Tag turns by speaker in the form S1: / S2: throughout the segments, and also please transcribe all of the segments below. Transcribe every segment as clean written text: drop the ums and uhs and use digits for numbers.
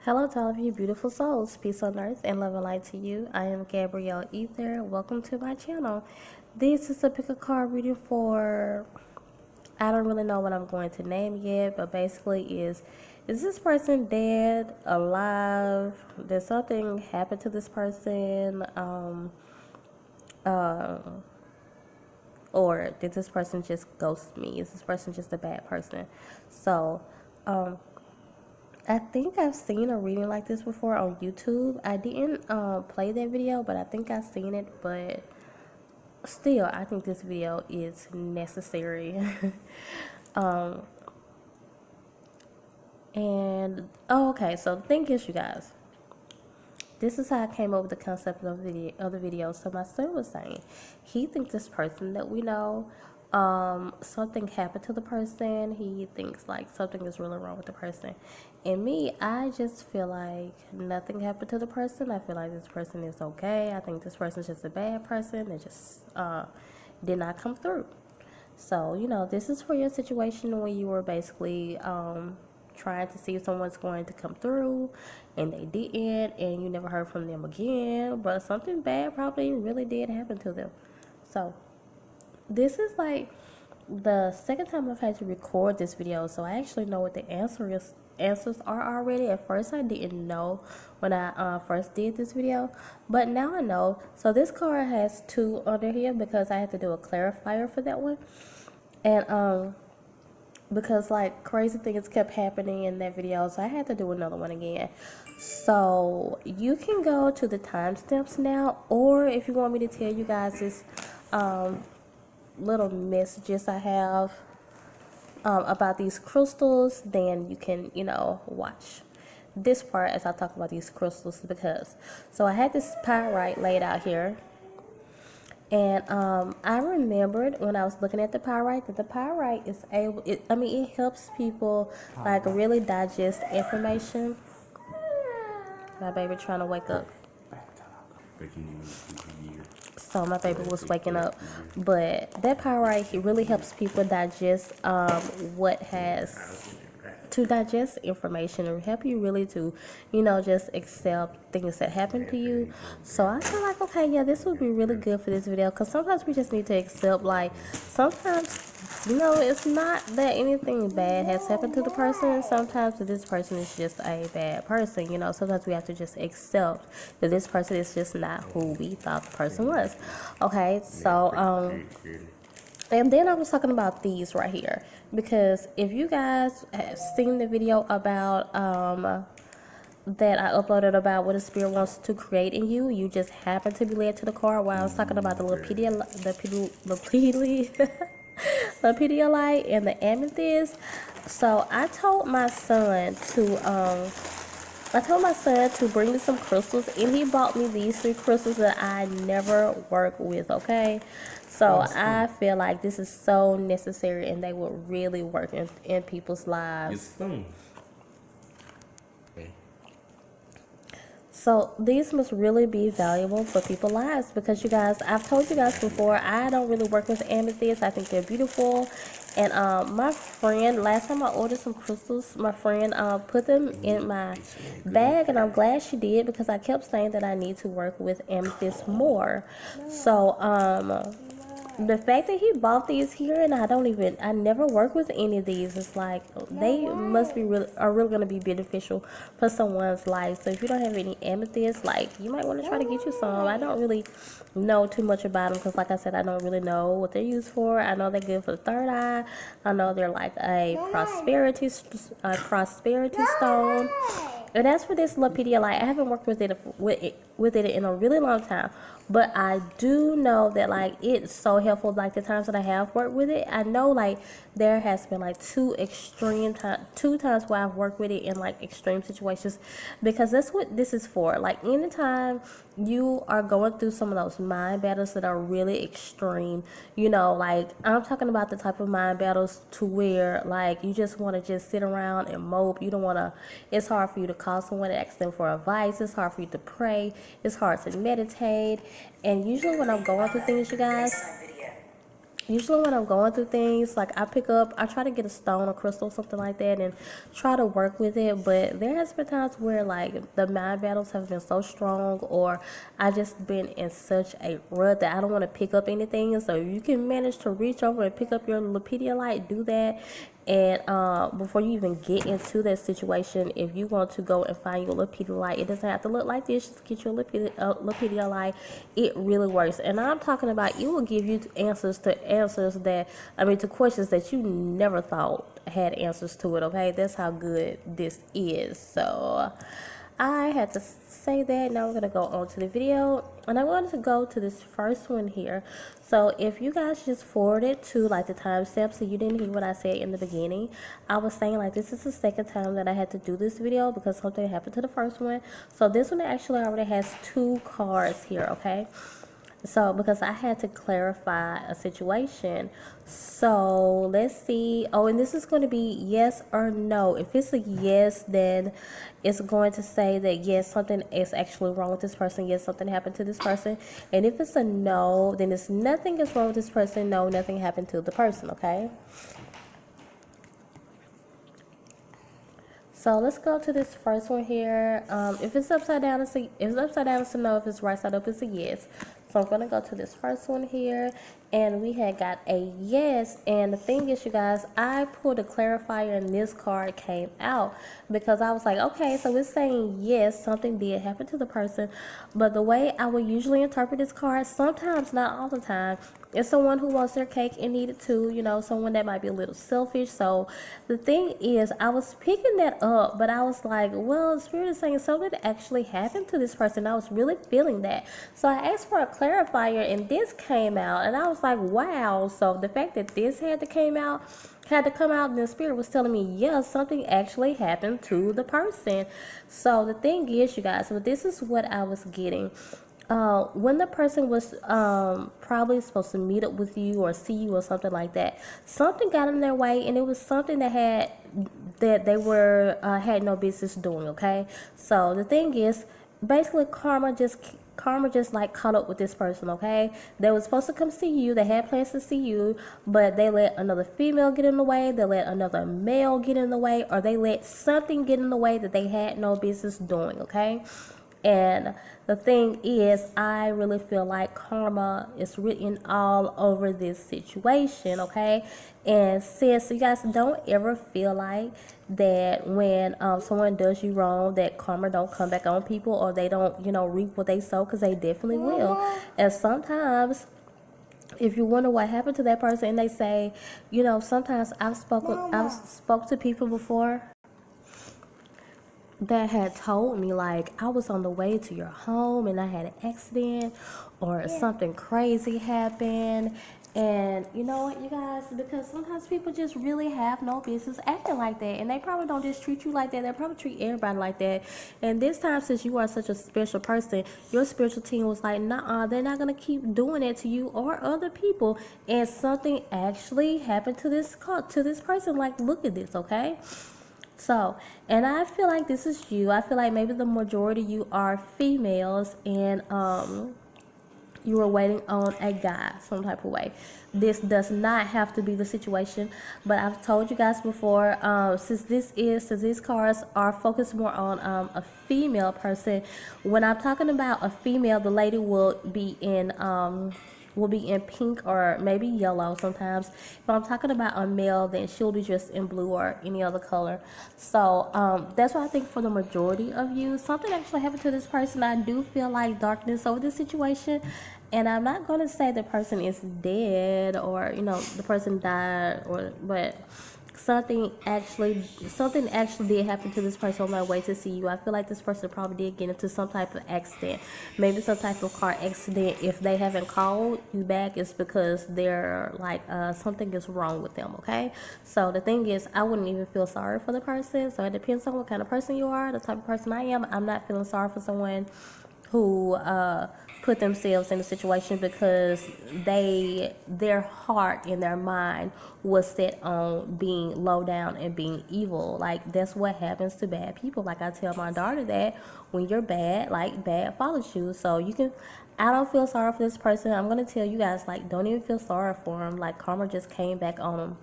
S1: Hello to all of you beautiful souls. Peace on earth and love and light to you. I am Gabrielle.Ether. Welcome to my channel. This is a pick a card reading for, I don't really know what I'm going to name yet, but basically is this person dead, alive? Did something happen to this person? Or did this person just ghost me? Is this person just a bad person? So, I think I've seen a reading like this before on YouTube. I didn't play that video, but I think I've seen it. But still, I think this video is necessary. Okay, so the thing is, you guys, this is how I came up with the concept of the video. So my son was saying he thinks this person that we know, something happened to the person. He thinks like something is really wrong with the person. And me, I just feel like nothing happened to the person. I feel like this person is okay. I think this person is just a bad person that just did not come through. So, you know, this is for your situation when you were basically trying to see if someone's going to come through and they didn't, and you never heard from them again, but something bad probably really did happen to them. So this is like the second time I've had to record this video, so I actually know what the answers are already. At first I didn't know when I first did this video, but now I know. So this card has two under here because I had to do a clarifier for that one, and because like crazy things kept happening in that video, so I had to do another one again. So you can go to the timestamps now, or if you want me to tell you guys this little messages I have about these crystals, then you can, you know, watch this part as I talk about these crystals. Because so I had this pyrite laid out here, and I remembered when I was looking at the pyrite that the pyrite is able, it helps people like really digest information. My baby trying to wake up. So my baby was waking up, but that pyrite really helps people digest to digest information and help you really to, you know, just accept things that happen to you. So I feel like, okay, yeah, this would be really good for this video, because sometimes we just need to accept, like, sometimes, you know, it's not that anything bad has happened to the person. Sometimes this person is just a bad person, you know. Sometimes we have to just accept that this person is just not who we thought the person was. Okay, so and then I was talking about these right here, because if you guys have seen the video about that I uploaded about what a spirit wants to create in you, you just happen to be led to the card while I was talking about the Pedialyte and the amethyst. So I told my son to bring me some crystals, and he bought me these three crystals that I never work with, okay? So I feel like this is so necessary, and they will really work in people's lives. So these must really be valuable for people's lives, because you guys, I've told you guys before, I don't really work with amethysts. I think they're beautiful. And my friend, last time I ordered some crystals, my friend put them in my bag, and I'm glad she did, because I kept saying that I need to work with amethyst more. So the fact that he bought these here, and I never work with any of these, it's like they must be really going to be beneficial for someone's life. So if you don't have any amethyst, like, you might want to try to get you some. I don't really know too much about them, because like I said, I don't really know what they're used for. I know they're good for the third eye. I know they're like a prosperity stone. And as for this Pedialyte, I haven't worked with it in a really long time, but I do know that like it's so helpful. Like the times that I have worked with it, I know like there has been like two times where I've worked with it in like extreme situations, because that's what this is for. Like anytime you are going through some of those mind battles that are really extreme, you know, like I'm talking about the type of mind battles to where like you just want to just sit around and mope. You don't want to, it's hard for you to call someone and ask them for advice. It's hard for you to pray. It's hard to meditate. And usually when I'm going through things, you guys, usually when I'm going through things, like I try to get a stone or crystal, something like that, and try to work with it. But there has been times where like the mind battles have been so strong, or I just been in such a rut that I don't want to pick up anything. And so if you can manage to reach over and pick up your Light, do that. And before you even get into that situation, if you want to go and find your Light, it doesn't have to look like this. Just get your Light. It really works. And I'm talking about, it will give you answers to questions that you never thought had answers to it. Okay, that's how good this is. So I had to say that. Now we're going to go on to the video, and I wanted to go to this first one here. So if you guys just forward it to like the timestamp, so you didn't hear what I said in the beginning, I was saying like this is the second time that I had to do this video because something happened to the first one. So this one actually already has 2 cards here, okay? So because I had to clarify a situation. So let's see. Oh, and this is going to be yes or no. If it's a yes, then it's going to say that yes, something is actually wrong with this person. Yes, something happened to this person. And if it's a no, then it's nothing is wrong with this person. No, nothing happened to the person. Okay. So let's go to this first one here. If it's upside down, it's a no. If it's right side up, it's a yes. So I'm going to go to this first one here, and we had got a yes. And the thing is, you guys, I pulled a clarifier and this card came out because I was like, okay, so it's saying yes, something did happen to the person. But the way I would usually interpret this card, sometimes, not all the time, it's someone who wants their cake and need it too, you know, someone that might be a little selfish. So the thing is, I was picking that up, but I was like, well, the Spirit is saying something actually happened to this person. I was really feeling that. So I asked for a clarifier, and this came out, and I was like, wow. So the fact that this had to come out, and the Spirit was telling me, yeah, something actually happened to the person. So the thing is, you guys, so this is what I was getting. When the person was probably supposed to meet up with you or see you or something like that, something got in their way, and it was something that they were had no business doing. Okay, so the thing is, basically, karma just like caught up with this person. Okay, they were supposed to come see you, they had plans to see you, but they let another female get in the way, they let another male get in the way, or they let something get in the way that they had no business doing. Okay. And the thing is, I really feel like karma is written all over this situation, okay? And sis, you guys don't ever feel like that when someone does you wrong, that karma don't come back on people, or they don't, reap what they sow, because they definitely will. And sometimes, if you wonder what happened to that person, and they say, sometimes I've spoke to people before that had told me like I was on the way to your home and I had an accident or something crazy happened. And you know what, you guys, because sometimes people just really have no business acting like that, and they probably don't just treat you like that, they probably treat everybody like that. And this time, since you are such a special person, your spiritual team was like, nah, they're not gonna keep doing that to you or other people. And something actually happened to this person. Like, look at this, okay? So, and I feel like this is you. I feel like maybe the majority of you are females, and you were waiting on a guy some type of way. This does not have to be the situation, but I've told you guys before, since these cards are focused more on a female person, when I'm talking about a female, the lady will be in pink or maybe yellow sometimes. If I'm talking about a male, then she'll be dressed in blue or any other color. So that's why I think for the majority of you, something actually happened to this person. I do feel like darkness over this situation. And I'm not going to say the person is dead or, the person died, but something actually did happen to this person on my way to see you. I feel like this person probably did get into some type of accident, maybe some type of car accident. If they haven't called you back, it's because they're like something is wrong with them. Okay, so the thing is, I wouldn't even feel sorry for the person. So it depends on what kind of person you are. The type of person I am, I'm not feeling sorry for someone who put themselves in a situation because their heart and their mind was set on being low down and being evil. Like, that's what happens to bad people. Like, I tell my daughter that when you're bad, like, bad follows you. So you can, I don't feel sorry for this person. I'm gonna tell you guys, like, don't even feel sorry for him. Like, karma just came back on him.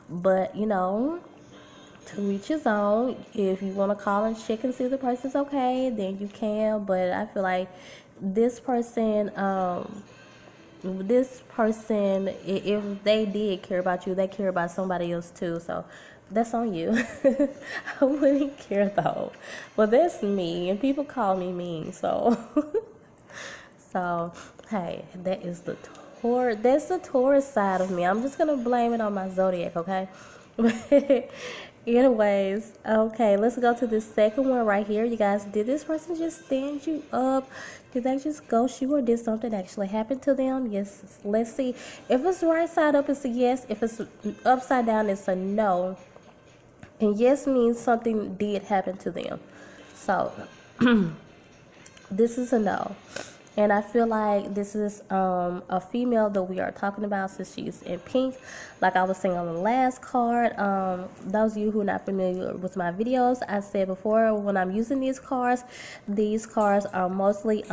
S1: But to each his own. If you want to call and check and see if the person's okay, then you can. But I feel like this person, if they did care about you, they care about somebody else too. So that's on you. I wouldn't care though. But that's me, and people call me mean. So, so hey, that is the Taurus. That's the Taurus side of me. I'm just gonna blame it on my zodiac, okay? Anyways, okay, let's go to this second one right here. You guys, did this person just stand you up? Did they just ghost you, or did something actually happen to them? Yes, let's see. If it's right side up, it's a yes. If it's upside down, it's a no. And yes means something did happen to them. So this is a no. And I feel like this is a female that we are talking about, since she's in pink. Like I was saying on the last card, those of you who are not familiar with my videos, I said before, when I'm using these cards are mostly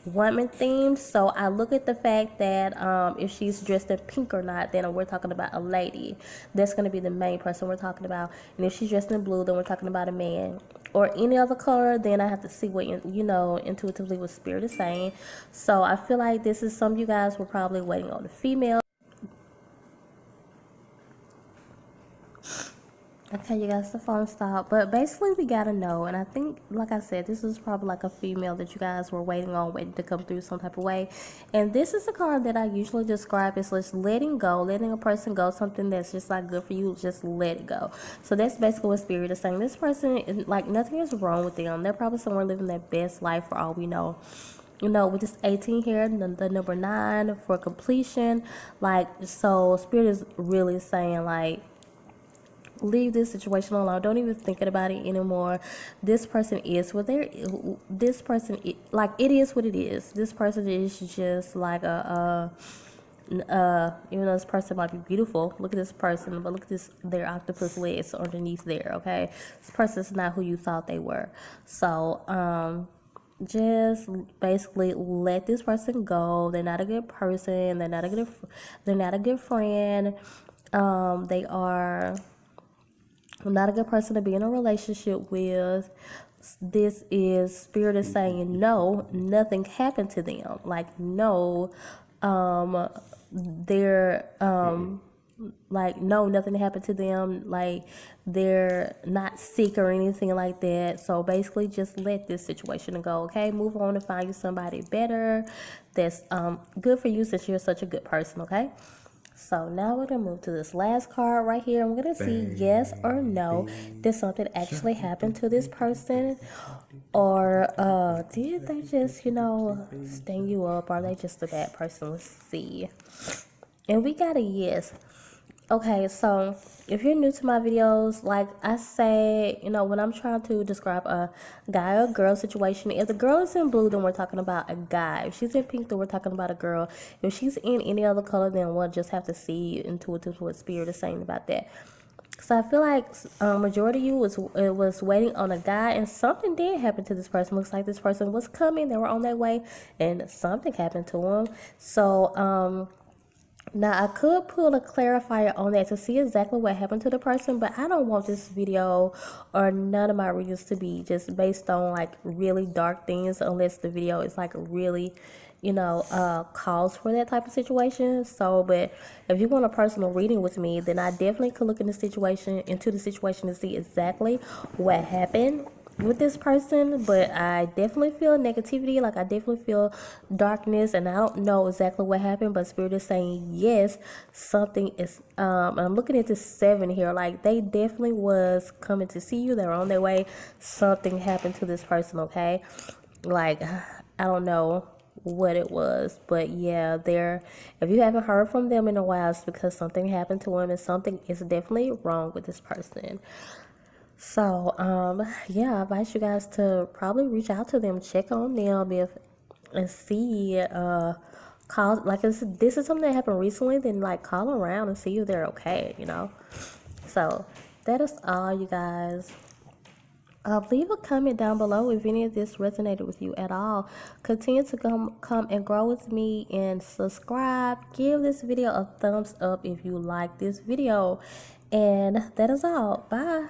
S1: woman themed. So I look at the fact that if she's dressed in pink or not, then we're talking about a lady. That's going to be the main person we're talking about. And if she's dressed in blue, then we're talking about a man. Or any other color, then I have to see what, intuitively what spirit is saying. So I feel like this is some of you guys were probably waiting on the female. Okay, you guys, the phone stopped. But basically, we gotta know. And I think, like I said, this is probably like a female that you guys were waiting to come through some type of way. And this is a card that I usually describe as just letting go, letting a person go, something that's just not good for you, just let it go. So that's basically what spirit is saying. This person, like, nothing is wrong with them. They're probably somewhere living their best life for all we know. With this 18 here, the number 9 for completion. Like, so spirit is really saying, like, leave this situation alone. Don't even think about it anymore. This person is what they're. This person, like, it is what it is. This person is just like even though this person might be beautiful, look at this person, but look at their octopus legs underneath there. Okay, this person's not who you thought they were. So just basically let this person go. They're not a good person. They're not a good friend. They are not a good person to be in a relationship with. This is spirit is saying no, nothing happened to them. Like, no, they're like, no, nothing happened to them. Like, they're not sick or anything like that. So basically, just let this situation go. Okay, move on and find you somebody better that's good for you, since you're such a good person. Okay. So now we're going to move to this last card right here. I'm going to see yes or no. Did something actually happen to this person? Or did they just, sting you up? Or are they just a bad person? Let's see. And we got a yes. Okay, so if you're new to my videos, like I say, when I'm trying to describe a guy or girl situation, if the girl is in blue, then we're talking about a guy. If she's in pink, then we're talking about a girl. If she's in any other color, then we'll just have to see intuitively what spirit is saying about that. So I feel like majority of you was waiting on a guy, and something did happen to this person. Looks like this person was coming, they were on their way, and something happened to them. So now, I could pull a clarifier on that to see exactly what happened to the person, but I don't want this video or none of my readings to be just based on, like, really dark things, unless the video is, like, really, calls for that type of situation. So, but if you want a personal reading with me, then I definitely could look into the situation to see exactly what happened with this person. But I definitely feel negativity, like I definitely feel darkness, and I don't know exactly what happened, but spirit is saying yes, something is I'm looking at this 7 here, like they definitely was coming to see you, they were on their way, something happened to this person. Okay, like I don't know what it was, but yeah, if you haven't heard from them in a while, it's because something happened to them, and something is definitely wrong with this person. So, yeah, I invite you guys to probably reach out to them, check on them if and see, call like if this is something that happened recently, then like call around and see if they're okay. So that is all, you guys. Leave a comment down below if any of this resonated with you at all. Continue to come and grow with me and subscribe. Give this video a thumbs up if you like this video. And that is all. Bye.